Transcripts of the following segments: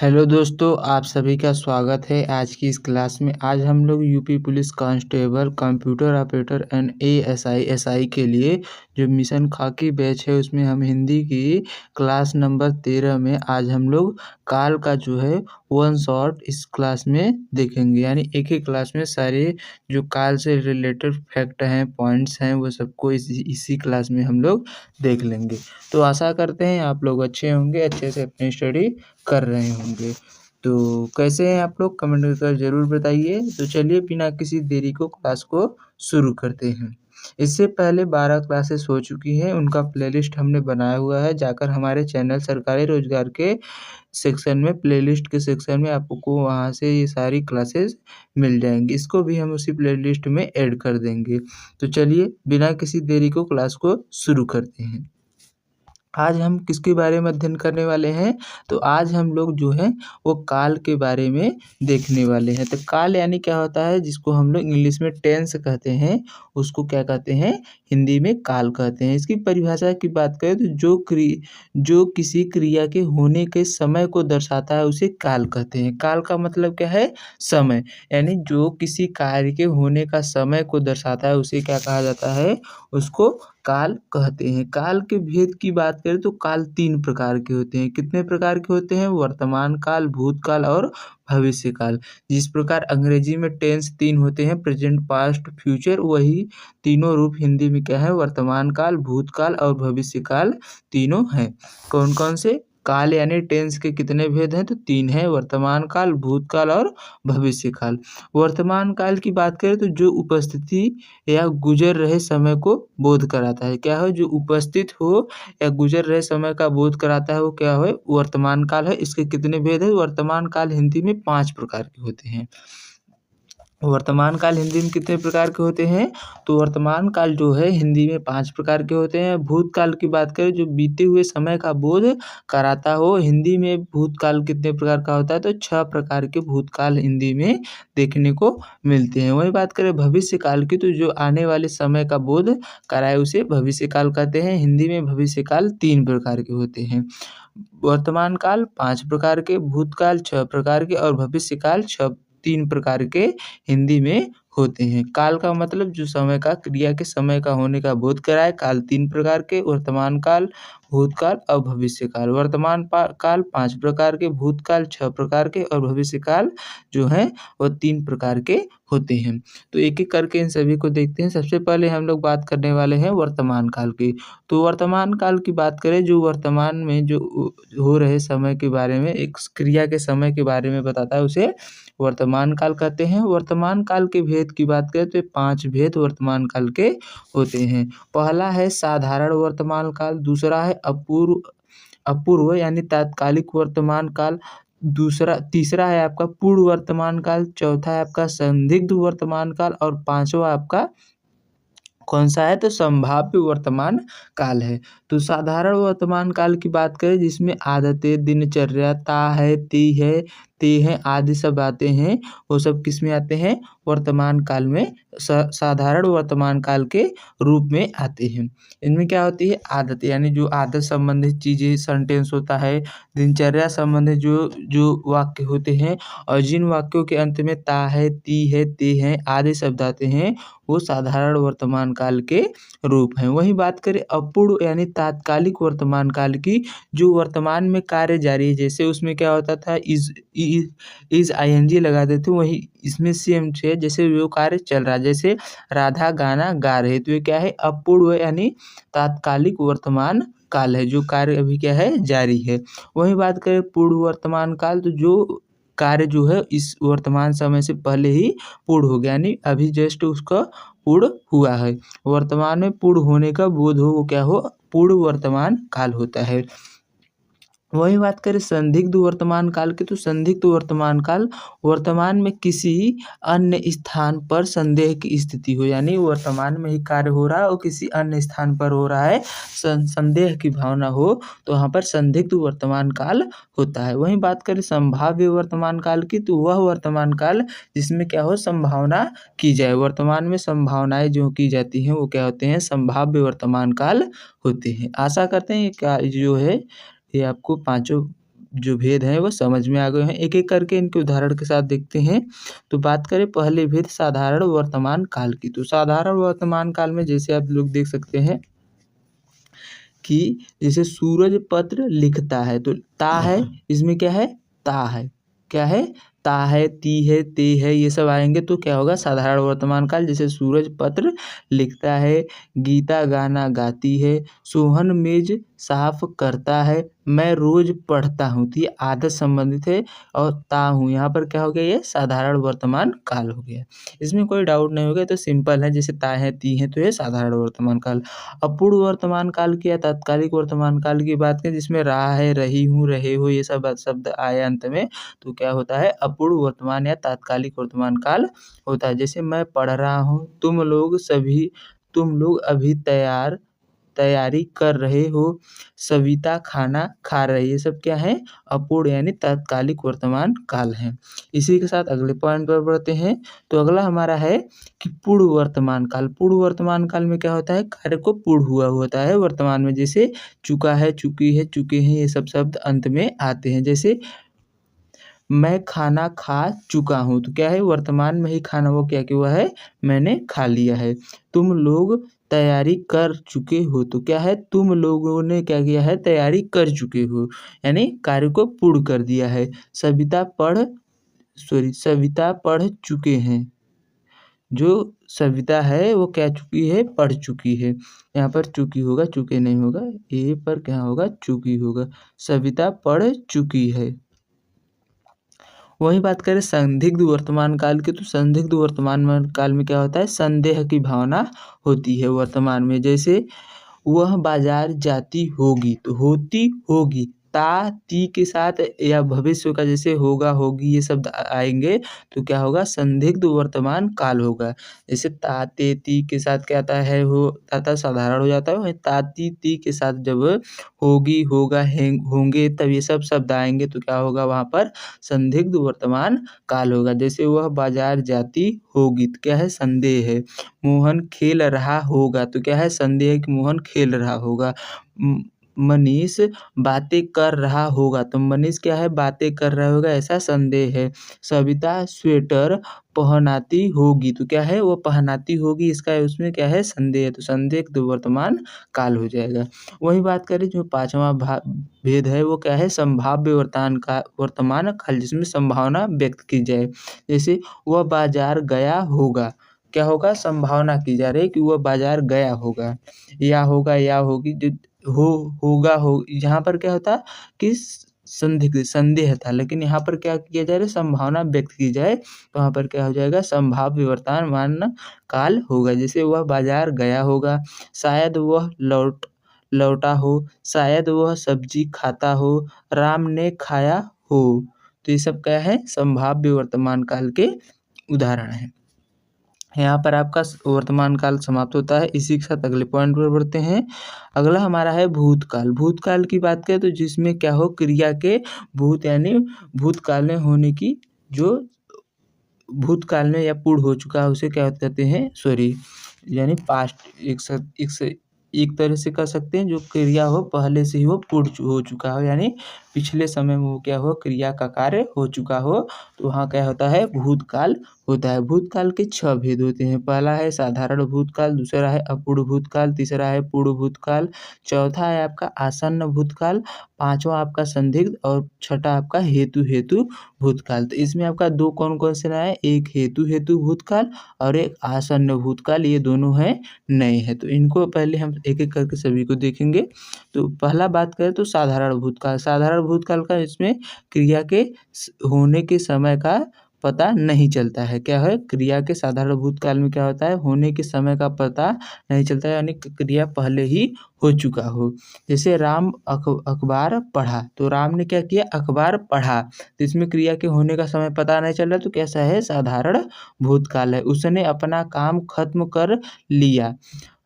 Hello दोस्तों, आप सभी का स्वागत है आज की इस क्लास में। आज हम लोग UP police constable computer operator and ASI के लिए जो मिशन खाकी बैच है उसमें हम हिंदी की क्लास नंबर 13 में आज हम लोग काल का जो है वन शॉट इस क्लास में देखेंगे। यानी एक ही क्लास में सारे जो काल से रिलेटेड फैक्ट हैं, पॉइंट्स हैं, वो सबको इसी क्लास में हम लोग देख लेंगे। तो आशा करते हैं आप लोग अच्छे होंगे, अच्छे से अपनी स्टडी कर रहे होंगे। तो कैसे हैं आप लोग, कमेंट कर ज़रूर बताइए। तो चलिए बिना किसी देरी को क्लास को शुरू करते हैं। इससे पहले 12 क्लासेस हो चुकी हैं, उनका प्लेलिस्ट हमने बनाया हुआ है। जाकर हमारे चैनल सरकारी रोजगार के सेक्शन में, प्लेलिस्ट के सेक्शन में आपको वहाँ से ये सारी क्लासेस मिल जाएंगी। इसको भी हम उसी प्लेलिस्ट में ऐड कर देंगे। तो चलिए बिना किसी देरी को क्लास को शुरू करते हैं। आज हम किसके बारे में अध्ययन करने वाले हैं? तो आज हम लोग जो है वो काल के बारे में देखने वाले हैं। तो काल यानी क्या होता है, जिसको हम लोग इंग्लिश में टेंस कहते हैं, उसको क्या कहते हैं, हिंदी में काल कहते हैं। इसकी परिभाषा की बात करें तो जो किसी क्रिया के होने के समय को दर्शाता है उसे काल कहते हैं। काल का मतलब क्या है, समय। यानी जो किसी कार्य के होने का समय को दर्शाता है उसे क्या कहा जाता है, उसको काल कहते हैं। काल के भेद की बात करें तो काल 3 प्रकार के होते हैं। कितने प्रकार के होते हैं? वर्तमान काल, भूतकाल और भविष्य काल। जिस प्रकार अंग्रेजी में टेंस 3 होते हैं, प्रेजेंट, पास्ट, फ्यूचर, वही तीनों रूप हिंदी में क्या है, वर्तमान काल, भूतकाल और भविष्य काल तीनों हैं। कौन कौन से? काल यानी टेंस के कितने भेद हैं? तो 3 हैं, वर्तमान काल, भूतकाल और भविष्य काल। वर्तमान काल की बात करें तो जो उपस्थिति या गुजर रहे समय को बोध कराता है। क्या है? जो उपस्थित हो या गुजर रहे समय का बोध कराता है वो क्या है, वर्तमान काल है। इसके कितने भेद है? वर्तमान काल हिंदी में 5 प्रकार के होते हैं। वर्तमान काल हिंदी में कितने प्रकार के होते हैं? तो वर्तमान काल जो है हिंदी में 5 प्रकार के होते हैं। भूतकाल की बात करें जो बीते हुए समय का बोध कराता हो, हिंदी में भूतकाल कितने प्रकार का होता है? तो 6 प्रकार के भूतकाल हिंदी में देखने को मिलते हैं। वही बात करें भविष्य काल की तो जो आने वाले समय का बोध कराए उसे भविष्य काल कहते हैं। हिंदी में भविष्य काल 3 प्रकार के होते हैं। वर्तमान काल 5 प्रकार के, भूतकाल 6 प्रकार के और भविष्य काल 3 प्रकार के हिंदी में होते हैं। काल का मतलब जो समय का, क्रिया के समय का होने का बोध कराए। काल 3 प्रकार के, वर्तमान काल, भूतकाल और भविष्य काल। काल 5 प्रकार के, भूतकाल 6 प्रकार के और भविष्य काल जो है वो 3 प्रकार के होते हैं। तो एक एक करके इन सभी को देखते हैं। सबसे पहले हम लोग बात करने वाले हैं वर्तमान काल की। तो वर्तमान काल की बात करें जो वर्तमान में जो हो रहे समय के बारे में, एक क्रिया के समय के बारे में बताता है, उसे वर्तमान काल कहते हैं। वर्तमान काल के भेद की बात करें तो 5 भेद वर्तमान काल के होते हैं। पहला है साधारण वर्तमान काल, दूसरा है अपूर्व यानी तात्कालिक वर्तमान काल, तीसरा है आपका पूर्ण वर्तमान काल, चौथा है आपका संदिग्ध वर्तमान काल और पांचवा आपका कौन सा है, तो संभाव्य वर्तमान काल है। तो साधारण वर्तमान काल की बात करें जिसमें आदतें, दिनचर्या, ता है, ती है, ते हैं आदि सब आते हैं, वो सब किस में आते हैं, वर्तमान काल में, साधारण वर्तमान काल के रूप में आते हैं। इनमें क्या होती है, आदत यानी जो आदत संबंधित चीज़ें, सेंटेंस होता है, दिनचर्या संबंधित जो जो वाक्य होते हैं और जिन वाक्यों के अंत में ता है, ती है, ते हैं आदि शब्द आते हैं, वो साधारण वर्तमान काल के रूप हैं। वहीं बात करें अपूर्ण यानी तात्कालिक वर्तमान काल की, जो वर्तमान में कार्य जारी है, जैसे उसमें क्या होता था, इज आईएनजी लगा देते, वही इसमें सेम है, जैसे वो कार्य चल रहा है। जैसे राधा गाना गा रहे, तो ये क्या है, अपूर्ण यानी तात्कालिक वर्तमान काल है, जो कार्य अभी क्या है, जारी है। वहीं बात करें पूर्ण वर्तमान काल, तो जो कार्य जो है इस वर्तमान समय से पहले ही पूर्ण हो गया, यानी अभी जस्ट उसका पूर्ण हुआ है। वर्तमान में पूर्ण होने का बोध हो, वो क्या हो, पूर्ण वर्तमान काल होता है। वही बात करें संदिग्ध वर्तमान काल की, तो संदिग्ध वर्तमान काल वर्तमान में किसी अन्य स्थान पर संदेह की स्थिति हो, यानी वर्तमान में ही कार्य हो रहा है और किसी अन्य स्थान पर हो रहा है, संदेह की भावना हो, तो वहाँ पर संदिग्ध वर्तमान काल होता है। वहीं बात करें संभाव्य वर्तमान काल की, तो वह वर्तमान काल जिसमें क्या हो, संभावना की जाए। वर्तमान में संभावनाएं जो की जाती हैं वो क्या होते हैं, संभाव्य वर्तमान काल होते हैं। आशा करते हैं ये क्या जो है ये आपको पाँचों जो भेद हैं वो समझ में आ गए हैं। एक एक करके इनके उदाहरण के साथ देखते हैं। तो बात करें पहले भेद साधारण वर्तमान काल की, तो साधारण वर्तमान काल में जैसे आप लोग देख सकते हैं कि जैसे सूरज पत्र लिखता है, तो ता है, इसमें क्या है, ता है, क्या है, ता है, ती है, ते है, ये सब आएंगे तो क्या होगा, साधारण वर्तमान काल। जैसे सूरज पत्र लिखता है, गीता गाना गाती है, सोहन मेज साफ करता है, मैं रोज पढ़ता हूँ, तो ये आदत संबंधित है। और ता हूँ यहाँ पर क्या हो गया, ये साधारण वर्तमान काल हो गया। इसमें कोई डाउट नहीं होगा, तो सिंपल है, जैसे ता है, ती है, तो ये साधारण वर्तमान काल। अपूर्ण वर्तमान काल की या तात्कालिक वर्तमान काल की बात करें, जिसमें रहा है, रही हूँ, रहे हो, ये सब शब्द आए अंत में, तो क्या होता है, अपूर्ण वर्तमान या तात्कालिक वर्तमान काल होता है। जैसे मैं पढ़ रहा हूँ, तुम लोग अभी तैयारी कर रहे हो, सविता खाना खा रही है, ये सब क्या है, अपूर्ण यानी तात्कालिक वर्तमान काल है। इसी के साथ अगले पॉइंट पर बढ़ते हैं। तो अगला हमारा है कि पूर्ण वर्तमान काल। पूर्ण वर्तमान काल में क्या होता है, कार्य को पूर्ण हुआ होता है वर्तमान में, जैसे चुका है, चुकी है, चुके हैं, ये सब शब्द अंत में आते हैं। जैसे मैं खाना खा चुका हूँ, तो क्या है, वर्तमान में ही खाना वो क्या हुआ है, मैंने खा लिया है। तुम लोग तैयारी कर चुके हो, तो क्या है, तुम लोगों ने क्या किया है, तैयारी कर चुके हो, यानी कार्य को पूर्ण कर दिया है। सविता पढ़ चुके हैं, जो सविता है वो क्या चुकी है, पढ़ चुकी है। यहाँ पर चुकी होगा, चुके नहीं होगा, ए पर क्या होगा, चुकी होगा। सविता पढ़ चुकी है। वही बात करें संदिग्ध वर्तमान काल की, तो संदिग्ध वर्तमान काल में क्या होता है, संदेह की भावना होती है वर्तमान में। जैसे वह बाजार जाती होगी, तो होती होगी, ता ती के साथ या भविष्य का जैसे होगा, होगी, ये शब्द आएंगे तो क्या होगा, संदिग्ध वर्तमान काल होगा। जैसे ता ते ती के साथ क्या आता है, हो आता साधारण हो जाता है, वहीं ता ती ती के साथ जब होगी, होगा, होंगे, तब ये सब शब्द आएंगे तो क्या होगा, वहाँ पर संदिग्ध वर्तमान काल होगा। जैसे वह बाजार जाती होगी, तो क्या है, संदेह है। मोहन खेल रहा होगा, तो क्या है, संदेह है कि मोहन खेल रहा होगा। मनीष बातें कर रहा होगा, तो मनीष क्या है, बातें कर रहा होगा, ऐसा संदेह है। सविता स्वेटर पहनाती होगी, तो क्या है, वो पहनाती होगी, इसका उसमें क्या है, संदेह है, तो संदिग्ध वर्तमान काल हो जाएगा। वही बात करें जो पांचवा भेद है वो क्या है, संभाव्य वर्तमान काल, जिसमें संभावना व्यक्त की जाए। जैसे वह बाजार गया होगा, क्या होगा, संभावना की जा रही है कि वह बाजार गया होगा, या होगा, या होगी, जो होगा, हो, यहाँ पर क्या होता कि संदिग्ध संदेह था, लेकिन यहाँ पर क्या किया जा रहा है, संभावना व्यक्त की जाए, तो वहाँ पर क्या हो जाएगा, संभाव्य वर्तमान काल होगा। जैसे वह बाजार गया होगा, शायद वह लौटा हो, शायद वह सब्जी खाता हो, राम ने खाया हो, तो ये सब क्या है, संभाव्य वर्तमान काल के उदाहरण हैं। यहाँ पर आपका वर्तमान काल समाप्त होता है। इसी के साथ अगले पॉइंट पर बढ़ते हैं। अगला हमारा है भूतकाल। भूतकाल की बात करें तो जिसमें क्या हो, क्रिया के भूत यानी भूतकाल में होने की, जो भूतकाल में या पूर्ण हो चुका है उसे क्या कहते हैं, यानी पास्ट, एक तरह से कर सकते हैं, जो क्रिया हो पहले से ही वो पूर्ण हो चुका हो, यानी पिछले समय में वो क्या हो, क्रिया का कार्य हो चुका हो, तो वहाँ क्या होता है, भूतकाल होता है। भूतकाल के 6 भेद होते हैं। पहला है साधारण भूतकाल, दूसरा है अपूर्ण भूतकाल, तीसरा है पूर्ण भूतकाल, चौथा है आपका आसन्न भूतकाल, पांचवा आपका संदिग्ध, और छठा आपका हेतु भूतकाल। तो इसमें आपका दो कौन कौन से नए, एक हेतु भूतकाल और एक आसन्न भूतकाल, ये दोनों हैं नए हैं। तो इनको पहले हम एक एक करके सभी को देखेंगे। तो पहला बात करें तो साधारण भूतकाल। साधारण भूतकाल का इसमें क्रिया के होने के समय का पता नहीं चलता है। क्या है, क्रिया के साधारण भूतकाल में क्या होता है, होने के समय का पता नहीं चलता है, यानी क्रिया पहले ही हो चुका हो। जैसे राम अखबार पढ़ा, तो राम ने क्या किया, अखबार पढ़ा, तो इसमें क्रिया के होने का समय पता नहीं चल रहा, तो कैसा है, साधारण भूतकाल है। उसने अपना काम खत्म कर लिया,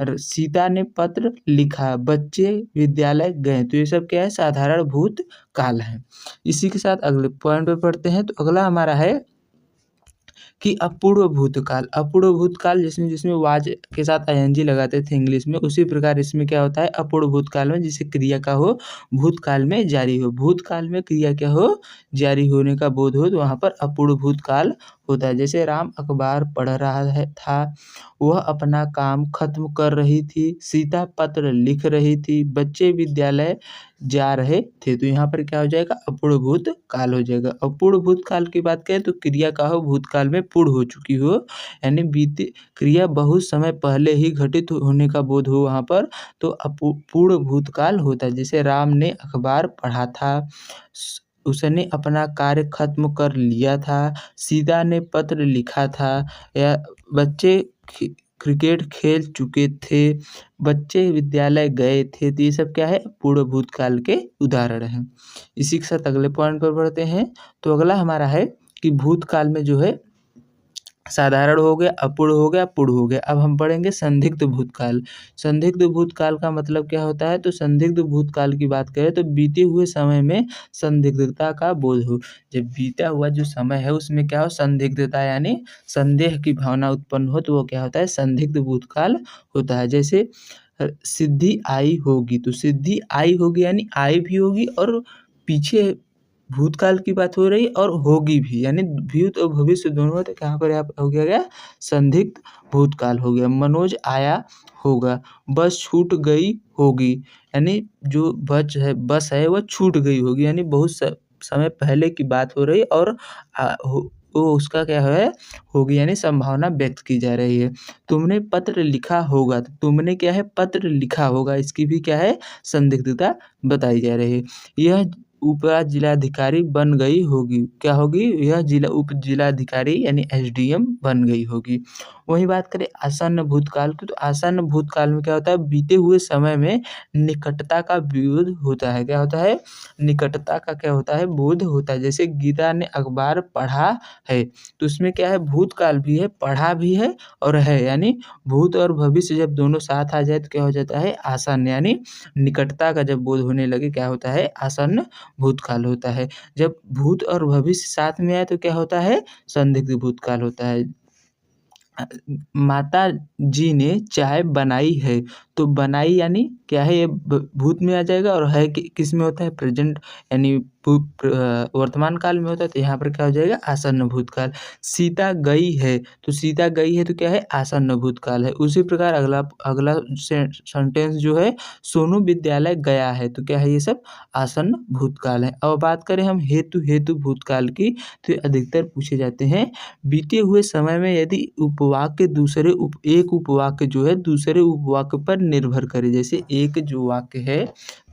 सीता ने पत्र लिखा, बच्चे विद्यालय गए, तो ये सब क्या है, साधारण भूतकाल है। इसी के साथ अगले पॉइंट पे पढ़ते हैं। तो अगला हमारा है कि अपूर्व भूतकाल। अपूर्व भूतकाल जिसमें वाज के साथ आईएनजी लगाते थे इंग्लिश में, उसी प्रकार इसमें क्या होता है अपूर्व भूतकाल में जिसे क्रिया का हो भूतकाल में जारी हो। भूतकाल में क्रिया क्या हो जारी होने का बोध हो तो वहाँ पर अपूर्व भूतकाल होता है। जैसे राम अखबार पढ़ रहा था, वह अपना काम खत्म कर रही थी, सीता पत्र लिख रही थी, बच्चे विद्यालय जा रहे थे। तो यहाँ पर क्या हो जाएगा अपूर्ण भूतकाल हो जाएगा। अपूर्ण भूतकाल की बात करें तो क्रिया का हो भूतकाल में पूर्ण हो चुकी हो, यानी बीते क्रिया बहुत समय पहले ही घटित होने का बोध हो वहाँ पर, तो पूर्ण भूतकाल होता है। जैसे राम ने अखबार पढ़ा था, उसने अपना कार्य खत्म कर लिया था, सीता ने पत्र लिखा था, या बच्चे क्रिकेट खेल चुके थे, बच्चे विद्यालय गए थे। तो ये सब क्या है पूर्ण भूतकाल के उदाहरण हैं। इसी के साथ अगले पॉइंट पर बढ़ते हैं। तो अगला हमारा है कि भूतकाल में जो है साधारण हो गया, अपूर्ण हो गया, पूर्ण हो गया। अब हम पढ़ेंगे संदिग्ध भूतकाल। संदिग्ध भूतकाल का मतलब क्या होता है, तो संदिग्ध भूतकाल की बात करें तो बीते हुए समय में संदिग्धता का बोध हो। जब बीता हुआ जो समय है उसमें क्या हो संदिग्धता यानी संदेह की भावना उत्पन्न हो तो वो क्या होता है संदिग्ध भूतकाल होता है। जैसे सिद्धि आई होगी, तो सिद्धि आई होगी यानी आई भी होगी और पीछे भूतकाल की बात हो रही और होगी भी, यानी भूत और भविष्य दोनों है। तो यहाँ पर हो गया संदिग्ध भूतकाल हो गया। मनोज आया होगा, बस छूट गई होगी, यानी जो बस है वह छूट गई होगी, यानी बहुत समय पहले की बात हो रही और वो उसका क्या है होगी, यानी संभावना व्यक्त की जा रही है। तुमने पत्र लिखा होगा, तो तुमने क्या है पत्र लिखा होगा, इसकी भी क्या है संदिग्धता बताई जा रही है। यह उप जिलाधिकारी बन गई होगी, क्या होगी यह उप जिलाधिकारी यानी एसडीएम बन गई होगी। वही बात करें आसन्न भूतकाल की, तो आसन्न भूतकाल में क्या होता है बीते हुए समय में निकटता का बोध होता है। क्या होता है निकटता का क्या होता है बोध होता है। जैसे गीता ने अखबार पढ़ा है, तो उसमें क्या है भूतकाल भी है, पढ़ा भी है और है, यानी भूत और भविष्य जब दोनों साथ आ जाए तो क्या हो जाता है आसन्न, यानी निकटता का जब बोध होने लगे क्या होता है आसन्न भूतकाल होता है। जब भूत और भविष्य साथ में आए तो क्या होता है संदिग्ध भूतकाल होता है। माता जी ने चाय बनाई है, तो बनाई यानी क्या है ये भूत में आ जाएगा और है किस में होता है प्रेजेंट, यानी वर्तमान काल में होता है। तो यहाँ पर क्या हो जाएगा आसन्न भूतकाल। सीता गई है, तो सीता गई है तो क्या है आसन्न भूतकाल है। उसी प्रकार अगला सेंटेंस जो है सोनू विद्यालय गया है, तो क्या है ये सब आसन्न भूतकाल है। अब बात करें हम हेतु भूतकाल की, तो अधिकतर पूछे जाते हैं बीते हुए समय में यदि उपवाक्य एक उपवाक्य जो है दूसरे उपवाक्य पर निर्भर करे। जैसे एक जो वाक्य है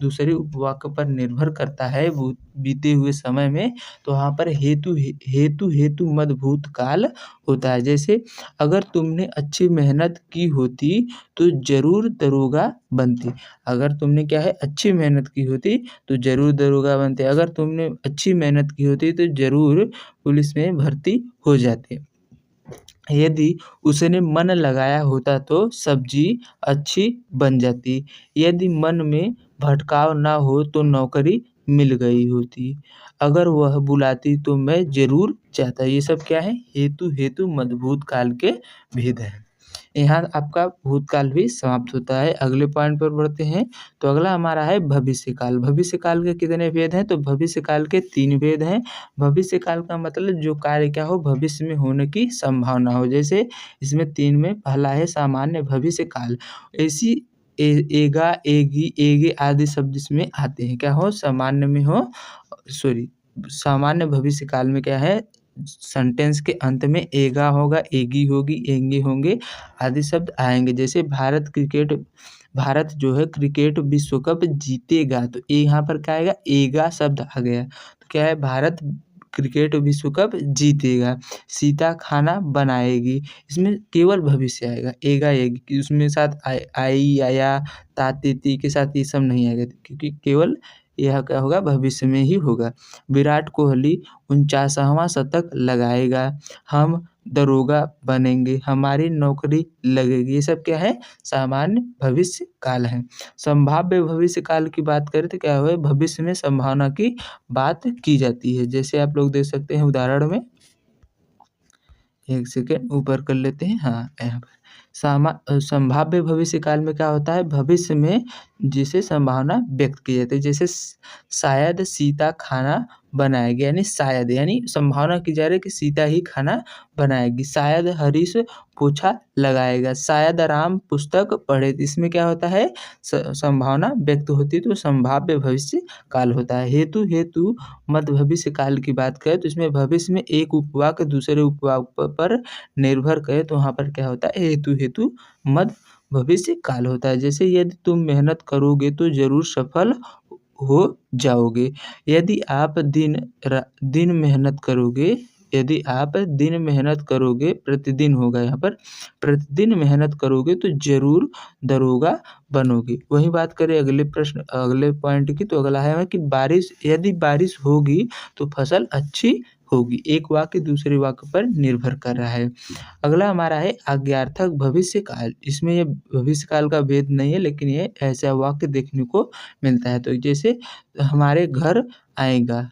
दूसरे उपवाक्य पर निर्भर करता है बीते हुए समय में, तो वहाँ पर हेतु मद भूतकाल होता है। जैसे अगर तुमने अच्छी मेहनत की होती तो जरूर दरोगा बनती। अगर तुमने क्या है अच्छी मेहनत की होती तो जरूर दरोगा बनते। अगर तुमने अच्छी मेहनत की होती तो जरूर पुलिस में भर्ती हो जाते। यदि उसने मन लगाया होता तो सब्जी अच्छी बन जाती। यदि मन में भटकाव ना हो तो नौकरी मिल गई होती। अगर वह बुलाती तो मैं जरूर जाता। ये सब क्या है हेतु मद भूतकाल के भेद हैं। यहाँ आपका भूतकाल भी समाप्त होता है। अगले पॉइंट पर बढ़ते हैं। तो अगला हमारा है भविष्यकाल। भविष्यकाल के कितने भेद हैं, तो भविष्यकाल के 3 भेद हैं। भविष्यकाल का मतलब जो कार्य क्या हो भविष्य में होने की संभावना हो। जैसे इसमें 3 में पहला है सामान्य भविष्यकाल। ऐसी एगा एगी एगे आदि शब्द इसमें आते हैं। क्या हो सामान्य में हो सामान्य भविष्यकाल में क्या है सेंटेंस के अंत में एगा होगा, एगी होगी, एंगे होंगे आदि शब्द आएंगे। जैसे भारत जो है क्रिकेट विश्व कप जीतेगा, तो यहाँ पर क्या आएगा एगा शब्द आ गया। तो क्या है भारत क्रिकेट विश्व कप जीतेगा। सीता खाना बनाएगी, इसमें केवल भविष्य आएगा एगा एगी, उसमें साथ आई आया ताती के साथ ये सब नहीं आएगा, क्योंकि केवल यह क्या होगा भविष्य में ही होगा। विराट कोहली 49वां शतक लगाएगा। हम दरोगा बनेंगे, हमारी नौकरी लगेगी। ये सब क्या है सामान्य भविष्य काल है। संभाव्य भविष्य काल की बात करें तो क्या है भविष्य में संभावना की बात की जाती है। जैसे आप लोग देख सकते हैं उदाहरण में एक सेकेंड ऊपर कर लेते हैं। हाँ, यहाँ पर संभाव्य भविष्य काल में क्या होता है, भविष्य में जिसे संभावना व्यक्त की जाती है। जैसे शायद सीता खाना बनाएगी, यानी शायद, यानी संभावना की जा रही है कि सीता ही खाना बनाएगी। शायद हरीश पोछा लगाएगा, शायद राम पुस्तक पढ़े। इसमें क्या होता है, संभावना व्यक्त होती है, तो संभाव्य भविष्य काल होता है। हेतु मध्य भविष्य काल की बात करें तो इसमें भविष्य में एक उपवाक्य दूसरे उपवाक्य पर निर्भर करे तो वहाँ पर क्या होता है, हेतु मध्य भविष्य काल होता है। जैसे यदि तुम मेहनत करोगे तो जरूर सफल हो जाओगे। यदि आप दिन मेहनत करोगे, यदि आप दिन मेहनत करोगे, प्रतिदिन होगा यहाँ पर, प्रतिदिन मेहनत करोगे तो जरूर दरोगा बनोगे। वही बात करें अगले प्रश्न, अगले पॉइंट की, तो अगला है कि यदि बारिश होगी तो फसल अच्छी होगी। एक वाक्य दूसरे वाक्य पर निर्भर कर रहा है। अगला हमारा है आज्ञार्थक भविष्य काल। इसमें ये भविष्य काल का भेद नहीं है, लेकिन ये ऐसा वाक्य देखने को मिलता है। तो जैसे हमारे घर आएगा,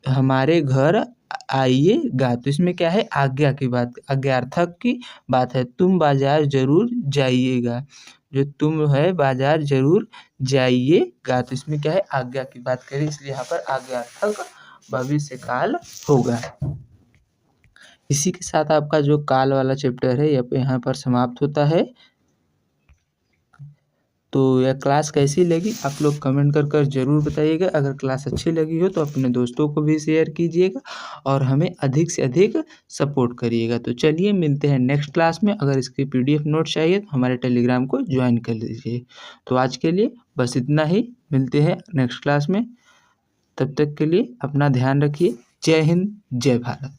हमारे घर आइएगा, तो इसमें क्या है, आज्ञा की बात, आज्ञार्थक की बात है। तुम बाजार जरूर जाइएगा, जो तुम है बाजार जरूर जाइएगा, तो इसमें क्या है, आज्ञा की बात करें, इसलिए यहाँ पर आज्ञार्थक भविष्य काल होगा। इसी के साथ आपका जो काल वाला चैप्टर है यहाँ पर समाप्त होता है। तो यह क्लास कैसी लगी आप लोग कमेंट कर ज़रूर बताइएगा। अगर क्लास अच्छी लगी हो तो अपने दोस्तों को भी शेयर कीजिएगा और हमें अधिक से अधिक सपोर्ट करिएगा। तो चलिए मिलते हैं नेक्स्ट क्लास में। अगर इसकी PDF नोट चाहिए तो हमारे टेलीग्राम को ज्वाइन कर लीजिए। तो आज के लिए बस इतना ही, मिलते हैं नेक्स्ट क्लास में। तब तक के लिए अपना ध्यान रखिए। जय हिंद, जय भारत।